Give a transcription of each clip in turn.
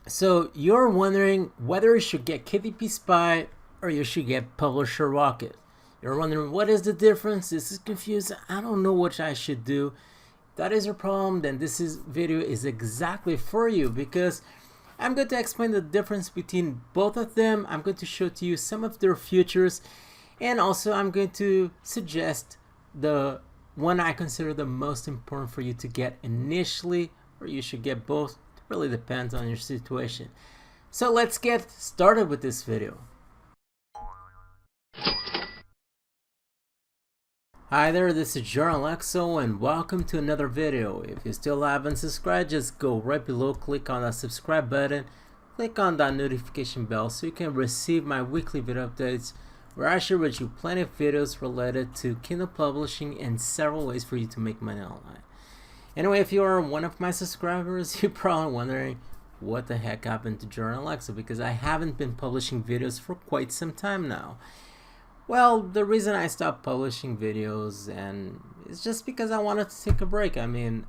So you're wondering whether you should get KDPspy or you should get Publisher Rocket. You're wondering what is the difference? This is confusing. I don't know what I should do. If that is your problem, then video is exactly for you because I'm going to explain the difference between both of them. I'm going to show to you some of their features, and also I'm going to suggest the one I consider the most important for you to get initially, or you should get both. It really depends on your situation. So let's get started with this video. Hi there, this is Alexo and welcome to another video. If you still haven't subscribed, just go right below, click on that subscribe button, click on that notification bell so you can receive my weekly video updates where I share with you plenty of videos related to Kindle publishing and several ways for you to make money online. Anyway, if you are one of my subscribers, you're probably wondering what the heck happened to Alexo because I haven't been publishing videos for quite some time now. Well, the reason I stopped publishing videos and it's just because I wanted to take a break. I mean,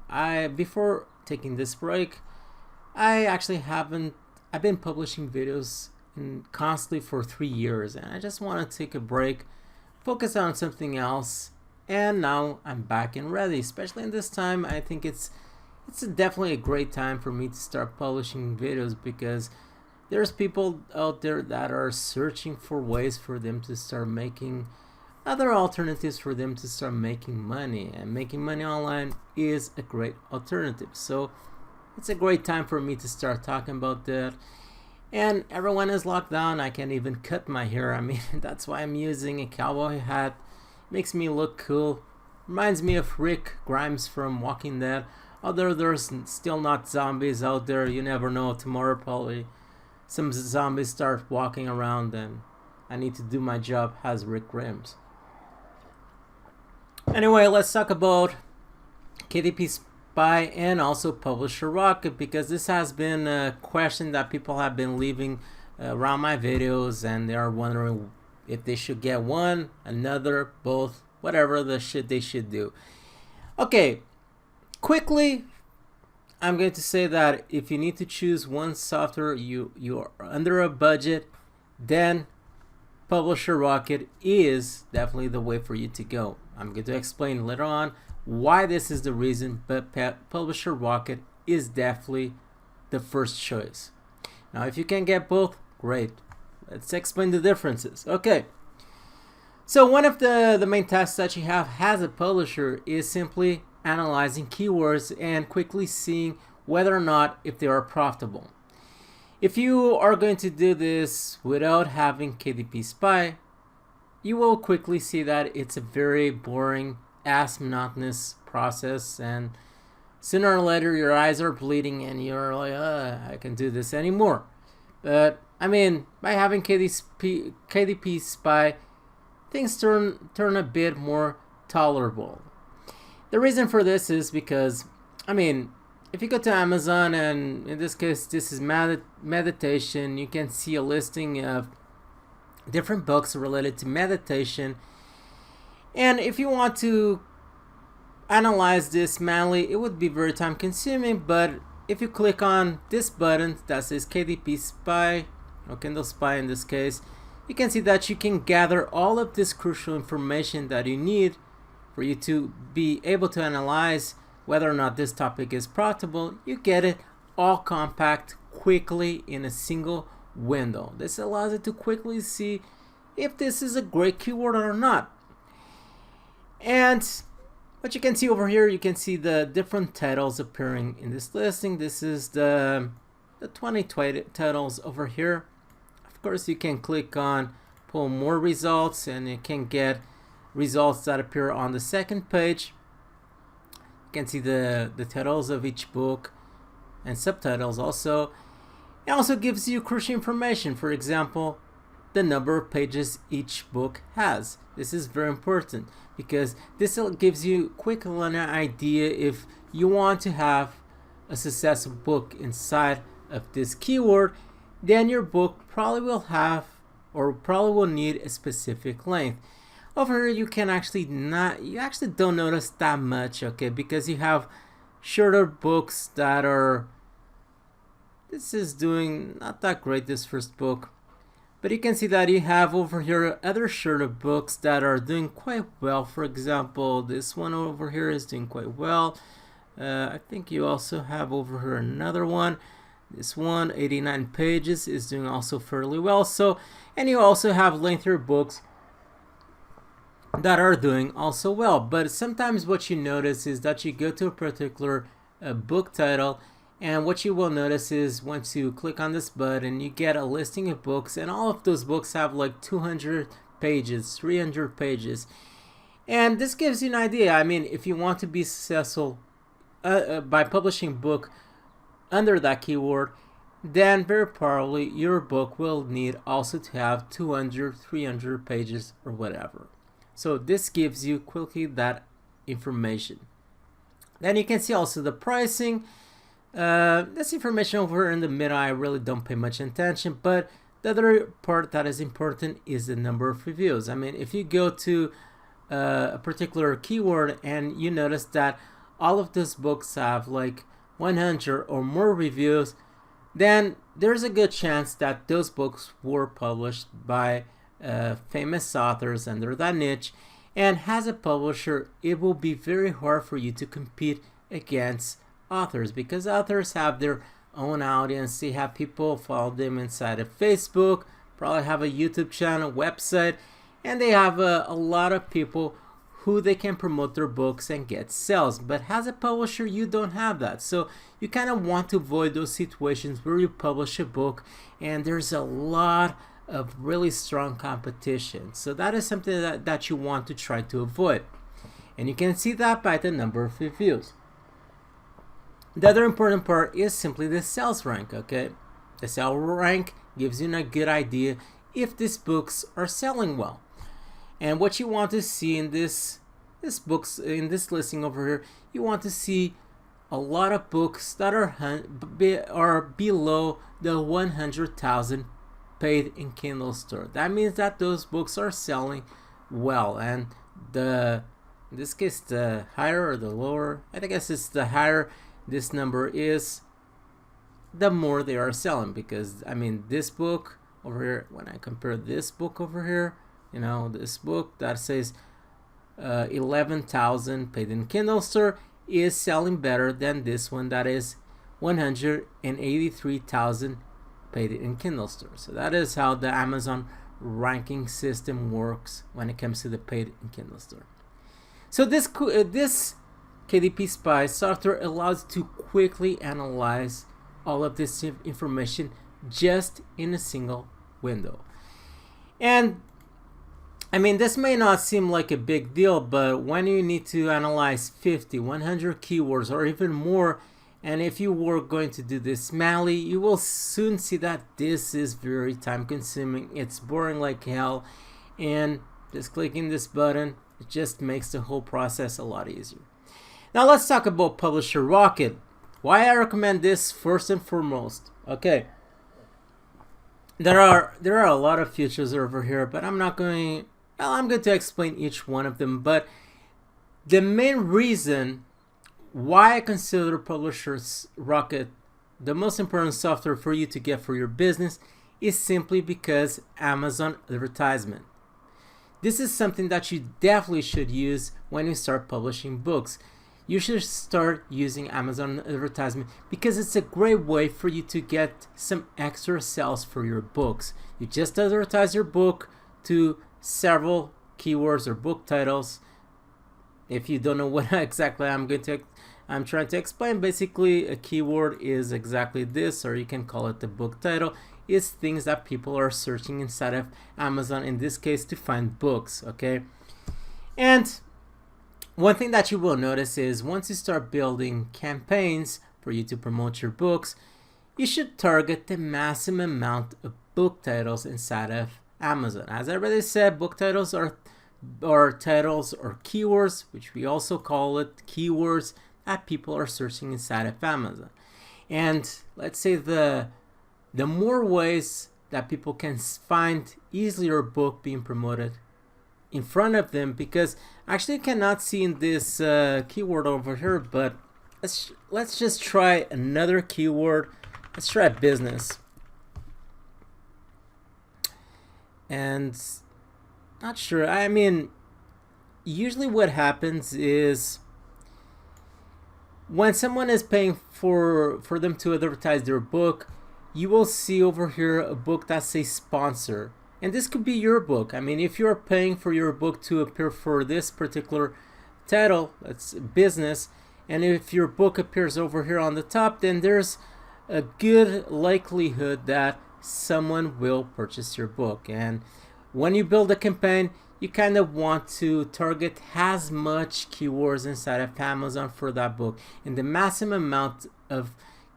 before taking this break, I've been publishing videos constantly for 3 years, and I just want to take a break, focus on something else, and now I'm back and ready. Especially in this time, I think it's definitely a great time for me to start publishing videos because there's people out there that are searching for ways for them to start making other alternatives for them to start making money, and making money online is a great alternative. So it's a great time for me to start talking about that. And everyone is locked down. I can't even cut my hair. I mean, that's why I'm using a cowboy hat. Makes me look cool. Reminds me of Rick Grimes from Walking Dead. Although there's still not zombies out there, you never know. Tomorrow probably some zombies start walking around and I need to do my job as Rick Grimes. Anyway, let's talk about KDSpy and also Publisher Rocket because this has been a question that people have been leaving around my videos, and they are wondering if they should get one, another, both, whatever the shit they should do. Okay, quickly, I'm going to say that if you need to choose one software, you are under a budget, then Publisher Rocket is definitely the way for you to go. I'm going to explain later on why this is the reason, but Publisher Rocket is definitely the first choice. Now, if you can get both, great. Let's explain the differences. Okay. So one of the main tasks that you have as a publisher is simply analyzing keywords and quickly seeing whether or not if they are profitable. If you are going to do this without having KDSpy, you will quickly see that it's a very boring, monotonous process, and sooner or later your eyes are bleeding and you're like, I can do this anymore. But I mean, by having KDSpy, things turn a bit more tolerable. The reason for this is because, I mean, if you go to Amazon, and in this case this is meditation, you can see a listing of different books related to meditation. And if you want to analyze this manually, it would be very time consuming, but if you click on this button that says KDSpy, or Kindle Spy in this case, you can see that you can gather all of this crucial information that you need for you to be able to analyze whether or not this topic is profitable. You get it all compact quickly in a single window. This allows you to quickly see if this is a great keyword or not. And what you can see over here, you can see the different titles appearing in this listing. This is the 20 titles over here. Of course, you can click on pull more results and you can get results that appear on the second page. You can see the titles of each book and subtitles also. It also gives you crucial information. For example, the number of pages each book has. This is very important because this gives you quickly an idea if you want to have a successful book inside of this keyword, then your book probably will have or probably will need a specific length. Over here you actually don't notice that much, okay, because you have shorter books that are this is doing not that great, this first book. But you can see that you have over here other sort of books that are doing quite well. For example, this one over here is doing quite well. I think you also have over here another one. This one, 89 pages, is doing also fairly well. So, and you also have lengthier books that are doing also well. But sometimes what you notice is that you go to a particular book title, and what you will notice is once you click on this button, you get a listing of books, and all of those books have like 200 pages, 300 pages. And this gives you an idea. I mean, if you want to be successful by publishing a book under that keyword, then very probably your book will need also to have 200, 300 pages or whatever. So this gives you quickly that information. Then you can see also the pricing. This information over here in the middle, I really don't pay much attention, but the other part that is important is the number of reviews. I mean, if you go to a particular keyword and you notice that all of those books have like 100 or more reviews, then there's a good chance that those books were published by famous authors under that niche. And as a publisher, it will be very hard for you to compete against authors, because authors have their own audience. They have people follow them inside of Facebook, probably have a YouTube channel, website, and they have a lot of people who they can promote their books and get sales. But as a publisher, you don't have that. So you kind of want to avoid those situations where you publish a book and there's a lot of really strong competition. So that is something that you want to try to avoid. And you can see that by the number of reviews. The other important part is simply the sales rank, okay? The sales rank gives you a good idea if these books are selling well. And what you want to see in this listing over here, you want to see a lot of books that are below the 100,000 paid in Kindle store. That means that those books are selling well, and in this case, the higher or the lower, I guess it's the higher this number is, the more they are selling. Because I mean, this book over here, when I compare this book over here, you know, this book that says 11,000 paid in Kindle store is selling better than this one that is 183,000 paid in Kindle store. So that is how the Amazon ranking system works when it comes to the paid in Kindle store. So this KDSpy software allows to quickly analyze all of this information just in a single window. And I mean, this may not seem like a big deal, but when you need to analyze 50, 100 keywords or even more, and if you were going to do this manually, you will soon see that this is very time consuming. It's boring like hell, and just clicking this button, it just makes the whole process a lot easier. Now let's talk about Publisher Rocket. Why I recommend this first and foremost. Okay, there are a lot of features over here, but I'm going to explain each one of them. But the main reason why I consider Publisher Rocket the most important software for you to get for your business is simply because Amazon advertisement. This is something that you definitely should use when you start publishing books. You should start using Amazon advertisement because it's a great way for you to get some extra sales for your books. You just advertise your book to several keywords or book titles. If you don't know what exactly I'm trying to explain, basically a keyword is exactly this, or you can call it the book title. It's things that people are searching inside of Amazon, in this case, to find books, okay? And one thing that you will notice is once you start building campaigns for you to promote your books, you should target the maximum amount of book titles inside of Amazon. As I already said, book titles are titles or keywords, which we also call it keywords that people are searching inside of Amazon. And let's say the more ways that people can find easily your book being promoted in front of them, because actually you cannot see in this keyword over here, but let's just try another keyword Let's try business. And not sure. I mean, usually what happens is when someone is paying for them to advertise their book, you will see over here a book that says sponsor. And this could be your book. I mean, if you're paying for your book to appear for this particular title, that's business, and if your book appears over here on the top, then there's a good likelihood that someone will purchase your book. And when you build a campaign, you kind of want to target as much keywords inside of Amazon for that book. And the maximum amount of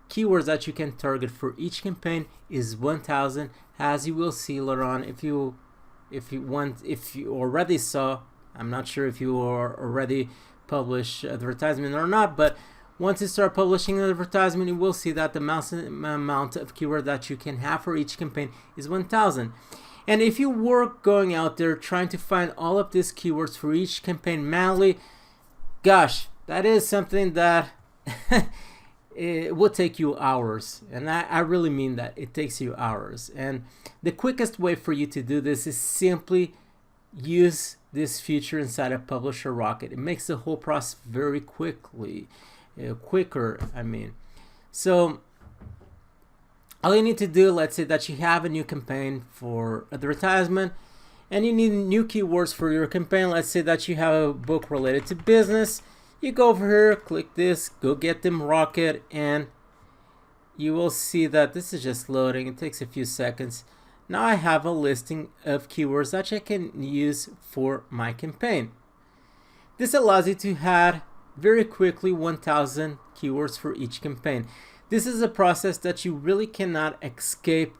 keywords that you can target for each campaign is 1,000, as you will see later on. If you already saw, I'm not sure if you are already publish advertisement or not, but once you start publishing an advertisement, you will see that the maximum amount of keyword that you can have for each campaign is 1,000. And if you were going out there trying to find all of these keywords for each campaign manually, gosh, that is something that it will take you hours. And I really mean that. It takes you hours. And the quickest way for you to do this is simply use this feature inside of Publisher Rocket. It makes the whole process very quicker, I mean. So all you need to do, let's say that you have a new campaign for advertisement and you need new keywords for your campaign. Let's say that you have a book related to business. You go over here, click this, go get them Rocket, and you will see that this is just loading. It takes a few seconds. Now I have a listing of keywords that I can use for my campaign. This allows you to add very quickly 1,000 keywords for each campaign. This is a process that you really cannot escape,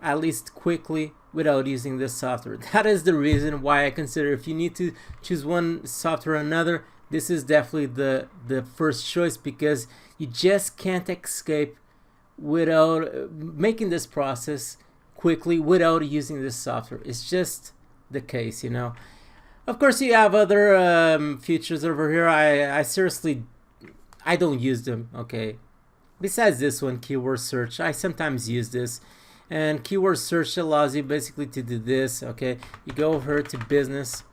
at least quickly, without using this software. That is the reason why I consider if you need to choose one software or another, this is definitely the first choice, because you just can't escape without making this process quickly without using this software. It's just the case, you know. Of course, you have other features over here. I seriously, I don't use them, okay. Besides this one, keyword search, I sometimes use this. And keyword search allows you basically to do this, okay. You go over to business.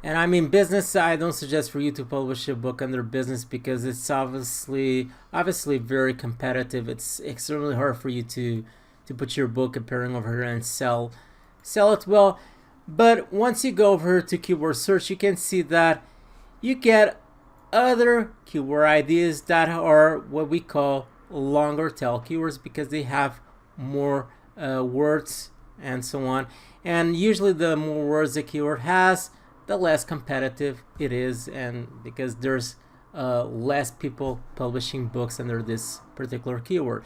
And I mean, business, I don't suggest for you to publish a book under business because it's obviously very competitive. It's extremely hard for you to put your book appearing over here and sell it well. But once you go over to keyword search, you can see that you get other keyword ideas that are what we call longer tail keywords, because they have more words and so on. And usually the more words a keyword has, the less competitive it is, and because there's less people publishing books under this particular keyword.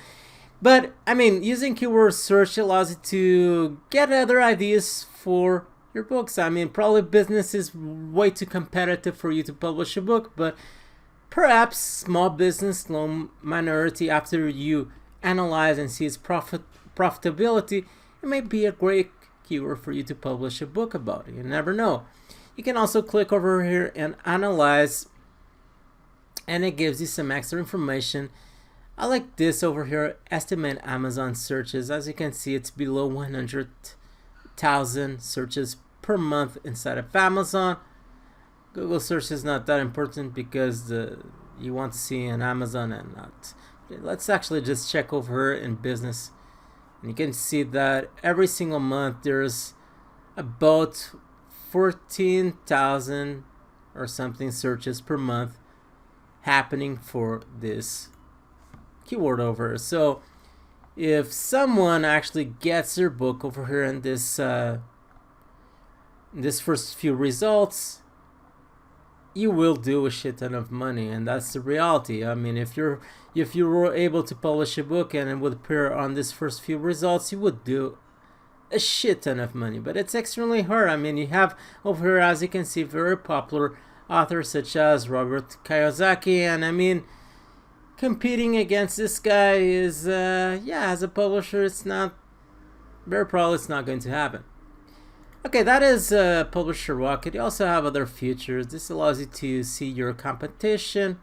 But I mean, using keyword search allows you to get other ideas for your books. I mean, probably business is way too competitive for you to publish a book, but perhaps small business loan minority, after you analyze and see its profitability, it may be a great keyword for you to publish a book about. You never know. You can also click over here and analyze, and it gives you some extra information. I like this over here, estimate Amazon searches. As you can see, it's below 100,000 searches per month inside of Amazon. Google search is not that important because you want to see in Amazon and not. Let's actually just check over here in business. And you can see that every single month there's about 14,000 or something searches per month happening for this keyword over here. So if someone actually gets their book over here in this first few results, you will do a shit ton of money, and that's the reality. I mean, if you were able to publish a book and it would appear on this first few results, you would do a shit ton of money. But it's extremely hard. I mean, you have over here, as you can see, very popular authors such as Robert Kiyosaki, and I mean, competing against this guy is as a publisher, it's not very probably it's not going to happen. Okay, that is Publisher Rocket. You also have other features. This allows you to see your competition,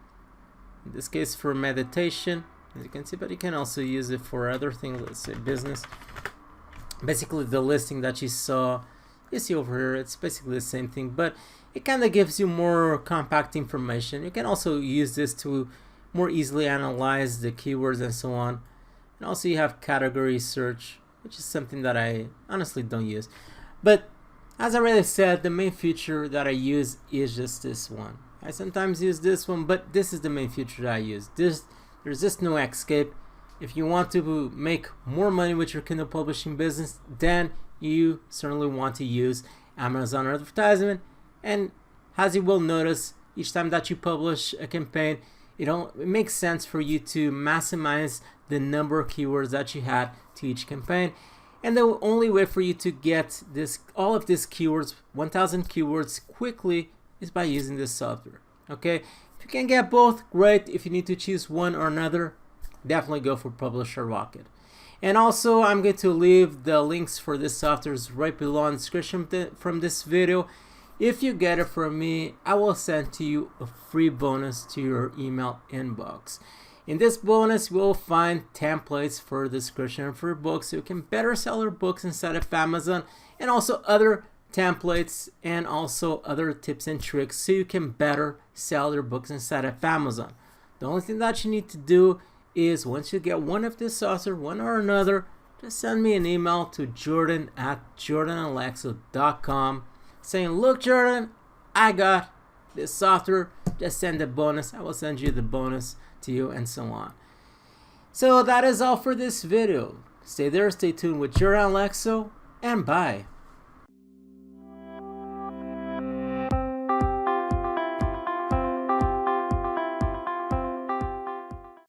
in this case for meditation. as you can see, but you can also use it for other things, let's say business. Basically the listing that you see over here, it's basically the same thing, but it kind of gives you more compact information. You can also use this to more easily analyze the keywords and so on. And also you have category search, which is something that I honestly don't use. But as I already said, the main feature that I use is just this one. I sometimes use this one, but this is the main feature that I use. There's just no escape. If you want to make more money with your Kindle publishing business, then you certainly want to use Amazon advertisement. And as you will notice, each time that you publish a campaign, it makes sense for you to maximize the number of keywords that you had to each campaign. And the only way for you to get all of these keywords, 1,000 keywords quickly, is by using this software. Okay, if you can get both, great. If you need to choose one or another, definitely go for Publisher Rocket. And also, I'm going to leave the links for this software right below in the description from this video. If you get it from me, I will send to you a free bonus to your email inbox. In this bonus, we'll find templates for description for books so you can better sell your books inside of Amazon, and also other templates and also other tips and tricks so you can better sell your books inside of Amazon. The only thing that you need to do is, once you get one of this software, one or another, just send me an email to jordan@jordanalexo.com saying, look Jordan, I got this software, just send the bonus. I will send you the bonus to you, and so on. So that is all for this video. Stay there, stay tuned with Jordan Alexo, and bye.